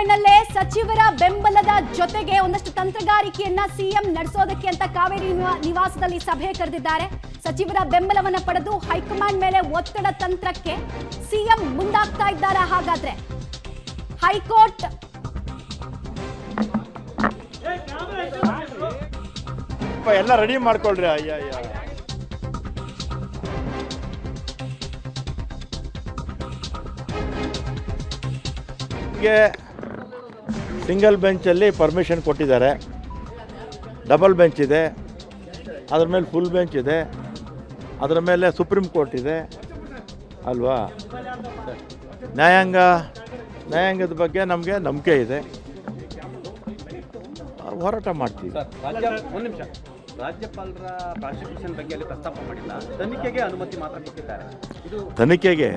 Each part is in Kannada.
ಹೈಕಮಾಂಡ್ನಲ್ಲೇ ಸಚಿವರ ಬೆಂಬಲದ ಜೊತೆಗೆ ಒಂದಷ್ಟು ತಂತ್ರಗಾರಿಕೆಯನ್ನ ಸಿಎಂ ನಡೆಸೋದಕ್ಕೆ ಅಂತ ಕಾವೇರಿ ನಿವಾಸದಲ್ಲಿ ಸಭೆ ಕರೆದಿದ್ದಾರೆ. ಸಚಿವರ ಬೆಂಬಲವನ್ನ ಪಡೆದು ಹೈಕಮಾಂಡ್ ಮೇಲೆ ಒತ್ತಡ ತಂತ್ರಕ್ಕೆ ಸಿಎಂ ಮುಂದಾಗ್ತಾ ಇದ್ದಾರೆ. ಹಾಗಾದ್ರೆ ಹೈಕೋರ್ಟ್ ಎಲ್ಲ ರೆಡಿ ಮಾಡ್ಕೊಳ್ರಿ. ಸಿಂಗಲ್ ಬೆಂಚಲ್ಲಿ ಪರ್ಮಿಷನ್ ಕೊಟ್ಟಿದ್ದಾರೆ. ಡಬಲ್ ಬೆಂಚ್ ಇದೆ, ಅದರ ಮೇಲೆ ಫುಲ್ ಬೆಂಚ್ ಇದೆ, ಅದರ ಮೇಲೆ ಸುಪ್ರೀಂ ಕೋರ್ಟ್ ಇದೆ ಅಲ್ವಾ. ನ್ಯಾಯಾಂಗದ ಬಗ್ಗೆ ನಮಗೆ ನಂಬಿಕೆ ಇದೆ, ಹೋರಾಟ ಮಾಡ್ತೀವಿ. ರಾಜ್ಯಪಾಲರ ಪ್ರಾಸಿಕ್ಯೂಷನ್ ಬಗ್ಗೆ ಪ್ರಸ್ತಾಪ ಮಾಡಿಲ್ಲ, ತನಿಖೆಗೆ ಅನುಮತಿ ಮಾತ್ರ ಕೊಟ್ಟಿದ್ದಾರೆ. ತನಿಖೆಗೆ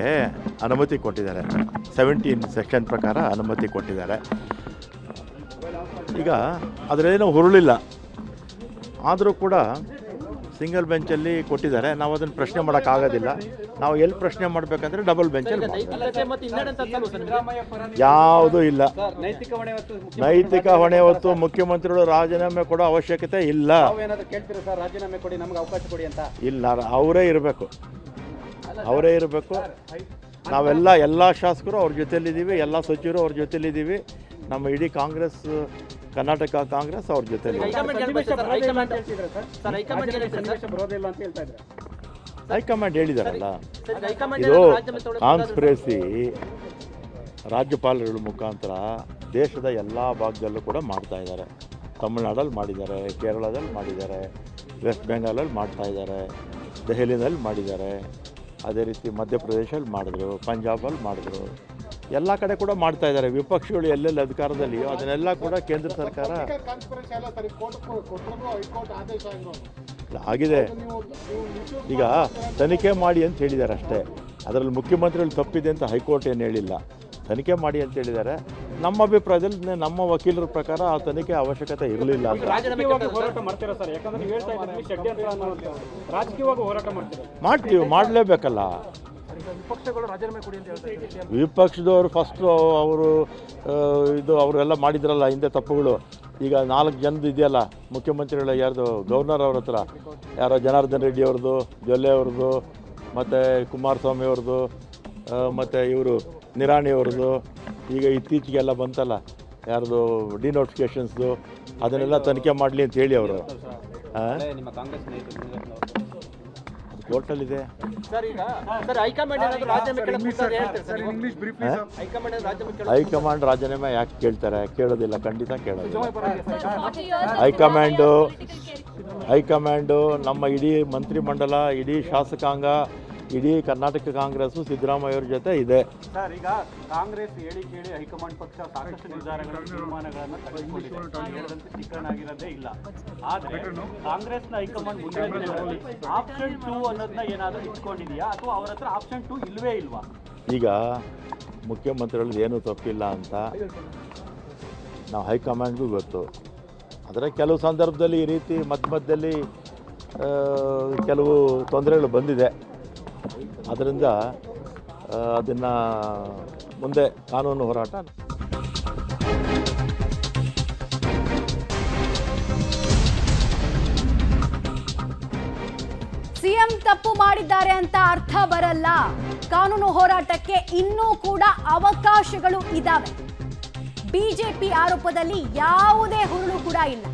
ಅನುಮತಿ ಕೊಟ್ಟಿದ್ದಾರೆ, 17 ಸೆಕ್ಷನ್ ಪ್ರಕಾರ ಅನುಮತಿ ಕೊಟ್ಟಿದ್ದಾರೆ. ಈಗ ಅದರೇನೂ ಹುರುಳಿಲ್ಲ, ಆದರೂ ಕೂಡ ಸಿಂಗಲ್ ಬೆಂಚಲ್ಲಿ ಕೊಟ್ಟಿದ್ದಾರೆ. ನಾವು ಅದನ್ನು ಪ್ರಶ್ನೆ ಮಾಡೋಕ್ಕಾಗೋದಿಲ್ಲ. ನಾವು ಎಲ್ಲಿ ಪ್ರಶ್ನೆ ಮಾಡಬೇಕಂದ್ರೆ ಡಬಲ್ ಬೆಂಚಲ್ಲಿ. ಯಾವುದೂ ಇಲ್ಲ. ನೈತಿಕ ಹೊಣೆ ಹೊತ್ತು ಮುಖ್ಯಮಂತ್ರಿಗಳು ರಾಜೀನಾಮೆ ಕೊಡೋ ಅವಶ್ಯಕತೆ ಇಲ್ಲ. ಇಲ್ಲ, ಅವರೇ ಇರಬೇಕು. ಎಲ್ಲ ಶಾಸಕರು ಅವ್ರ ಜೊತೆಲಿದ್ದೀವಿ, ಎಲ್ಲ ಸಚಿವರು ಅವ್ರ ಜೊತೆಲಿದ್ದೀವಿ. ನಮ್ಮ ಇಡೀ ಕಾಂಗ್ರೆಸ್, ಕರ್ನಾಟಕ ಕಾಂಗ್ರೆಸ್ ಅವ್ರ ಜೊತೆಲಿ. ಹೈಕಮಾಂಡ್ ಹೇಳಿದಾರಲ್ಲ, ಇದು ಕಾನ್ಸ್ಪಿರಸಿ ರಾಜ್ಯಪಾಲರುಗಳ ಮುಖಾಂತರ ದೇಶದ ಎಲ್ಲ ಭಾಗದಲ್ಲೂ ಕೂಡ ಮಾಡ್ತಾ ಇದ್ದಾರೆ. ತಮಿಳುನಾಡಲ್ಲಿ ಮಾಡಿದ್ದಾರೆ, ಕೇರಳದಲ್ಲಿ ಮಾಡಿದ್ದಾರೆ, ವೆಸ್ಟ್ ಬೆಂಗಾಲಲ್ಲಿ ಮಾಡ್ತಾ ಇದ್ದಾರೆ, ದೆಹಲಿನಲ್ಲಿ ಮಾಡಿದ್ದಾರೆ, ಅದೇ ರೀತಿ ಮಧ್ಯಪ್ರದೇಶಲ್ಲಿ ಮಾಡಿದ್ರು, ಪಂಜಾಬಲ್ಲಿ ಮಾಡಿದ್ರು, ಎಲ್ಲ ಕಡೆ ಕೂಡ ಮಾಡ್ತಾ ಇದ್ದಾರೆ. ವಿಪಕ್ಷಗಳು ಎಲ್ಲೆಲ್ಲಿ ಅಧಿಕಾರದಲ್ಲಿಯೋ ಅದನ್ನೆಲ್ಲ ಕೂಡ ಕೇಂದ್ರ ಸರ್ಕಾರ ಆಗಿದೆ. ಈಗ ತನಿಖೆ ಮಾಡಿ ಅಂತ ಹೇಳಿದ್ದಾರೆ ಅಷ್ಟೇ. ಅದರಲ್ಲಿ ಮುಖ್ಯಮಂತ್ರಿಗಳು ತಪ್ಪಿದೆ ಅಂತ ಹೈಕೋರ್ಟ್ ಏನು ಹೇಳಿಲ್ಲ, ತನಿಖೆ ಮಾಡಿ ಅಂತ ಹೇಳಿದ್ದಾರೆ. ನಮ್ಮ ಅಭಿಪ್ರಾಯದಲ್ಲಿ ನಮ್ಮ ವಕೀಲರ ಪ್ರಕಾರ ಆ ತನಿಖೆ ಅವಶ್ಯಕತೆ ಇರಲಿಲ್ಲ ಅಂತ. ಮಾಡ್ತೀವಿ, ಮಾಡಲೇಬೇಕಲ್ಲ. ವಿಪಕ್ಷದವರು ಫಸ್ಟು ಅವರೆಲ್ಲ ಮಾಡಿದ್ರಲ್ಲ ಹಿಂದೆ ತಪ್ಪುಗಳು. ಈಗ 4 ಜನದ್ದು ಇದೆಯಲ್ಲ ಮುಖ್ಯಮಂತ್ರಿಗಳು, ಯಾರ್ದು ಗವರ್ನರ್ ಅವ್ರ ಹತ್ರ, ಯಾರೋ ಜನಾರ್ದನ್ ರೆಡ್ಡಿ ಅವ್ರದ್ದು, ಜೊಲ್ಲೆ ಅವ್ರದ್ದು, ಮತ್ತು ಕುಮಾರಸ್ವಾಮಿ ಅವ್ರದ್ದು, ಮತ್ತು ಇವರು ನಿರಾಣಿ ಅವ್ರದ್ದು, ಈಗ ಇತ್ತೀಚೆಗೆಲ್ಲ ಬಂತಲ್ಲ ಯಾರ್ದು ಡಿನೋಟಿಫಿಕೇಷನ್ಸ್ದು, ಅದನ್ನೆಲ್ಲ ತನಿಖೆ ಮಾಡಲಿ ಅಂತ ಹೇಳಿ ಅವರು ಕೋರ್ಟಲ್ಲಿದೆ. ಹೈಕಮಾಂಡ್ ರಾಜೀನಾಮೆ ಯಾಕೆ ಕೇಳ್ತಾರೆ? ಕೇಳೋದಿಲ್ಲ, ಖಂಡಿತ ಕೇಳೋದಿಲ್ಲ. ಹೈಕಮಾಂಡು ನಮ್ಮ ಇಡೀ ಮಂತ್ರಿಮಂಡಲ, ಇಡೀ ಶಾಸಕಾಂಗ, ಇಡೀ ಕರ್ನಾಟಕ ಕಾಂಗ್ರೆಸ್ ಸಿದ್ದರಾಮಯ್ಯವ್ರ ಜೊತೆ ಇದೆ. ಸರ್, ಈಗ ಕಾಂಗ್ರೆಸ್ ಹೇಳಿ ಕೇಳಿ ಹೈಕಮಾಂಡ್ ಪಕ್ಷ ಸಾಕಷ್ಟು ನಿರ್ಧಾರಗಳ ತೀರ್ಮಾನಗಳನ್ನು ತೆಗೆದುಕೊಂಡಿದೆ, ಚಿಕ್ಕನ್ ಆಗಿರೋದೇ ಇಲ್ಲ. ಆದರೆ ಕಾಂಗ್ರೆಸ್ನ ಹೈಕಮಾಂಡ್ ಮುಂದಿನ ದಿನಗಳಲ್ಲಿ ಆಪ್ಷನ್ 2 ಅನ್ನೋದನ್ನ ಏನಾದರೂ ಇಟ್ಕೊಂಡಿದೆಯಾ, ಅಥವಾ ಅವರ ಹತ್ರ ಆಪ್ಷನ್ 2 ಇಲ್ವೇ ಇಲ್ವಾ? ಈಗ ಮುಖ್ಯಮಂತ್ರಿಗಳದ್ದು ಏನೂ ತಪ್ಪಿಲ್ಲ ಅಂತ ನಾವು ಹೈಕಮಾಂಡ್ಗೂ ಗೊತ್ತು. ಆದರೆ ಕೆಲವು ಸಂದರ್ಭದಲ್ಲಿ ಈ ರೀತಿ ಮಧ್ಯದಲ್ಲಿ ಕೆಲವು ತೊಂದರೆಗಳು ಬಂದಿದೆ. ಅದರಿಂದ ಅದನ್ನು ಮುಂದೆ ಕಾನೂನು ಹೋರಾಟ. ಸಿಎಂ ತಪ್ಪು ಮಾಡಿದ್ದಾರೆ ಅಂತ ಅರ್ಥ ಬರಲ್ಲ. ಕಾನೂನು ಹೋರಾಟಕ್ಕೆ ಇನ್ನೂ ಕೂಡ ಅವಕಾಶಗಳು ಇದ್ದಾವೆ. ಬಿಜೆಪಿ ಆರೋಪದಲ್ಲಿ ಯಾವುದೇ ಹುರುಳು ಕೂಡ ಇಲ್ಲ.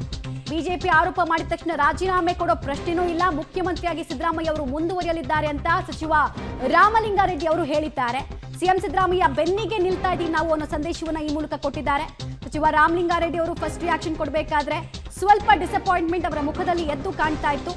ಬಿಜೆಪಿ ಆರೋಪ ಮಾಡಿದ ತಕ್ಷಣ ರಾಜೀನಾಮೆ ಕೊಡೋ ಪ್ರಶ್ನೆನೂ ಇಲ್ಲ. ಮುಖ್ಯಮಂತ್ರಿಯಾಗಿ ಸಿದ್ದರಾಮಯ್ಯ ಅವರು ಮುಂದುವರಿಯಲಿದ್ದಾರೆ ಅಂತ ಸಚಿವ ರಾಮಲಿಂಗಾರೆಡ್ಡಿ ಅವರು ಹೇಳಿದ್ದಾರೆ. ಸಿಎಂ ಸಿದ್ದರಾಮಯ್ಯ ಬೆನ್ನಿಗೆ ನಿಲ್ತಾ ಇದ್ದೀವಿ ನಾವು ಅನ್ನೋ ಸಂದೇಶವನ್ನ ಈ ಮೂಲಕ ಕೊಟ್ಟಿದ್ದಾರೆ. ಸಚಿವ ರಾಮಲಿಂಗಾರೆಡ್ಡಿ ಅವರು ಫಸ್ಟ್ ರಿಯಾಕ್ಷನ್ ಕೊಡಬೇಕಾದ್ರೆ ಸ್ವಲ್ಪ ಡಿಸಪಾಯಿಂಟ್ಮೆಂಟ್ ಅವರ ಮುಖದಲ್ಲಿ ಎದ್ದು ಕಾಣ್ತಾ ಇತ್ತು.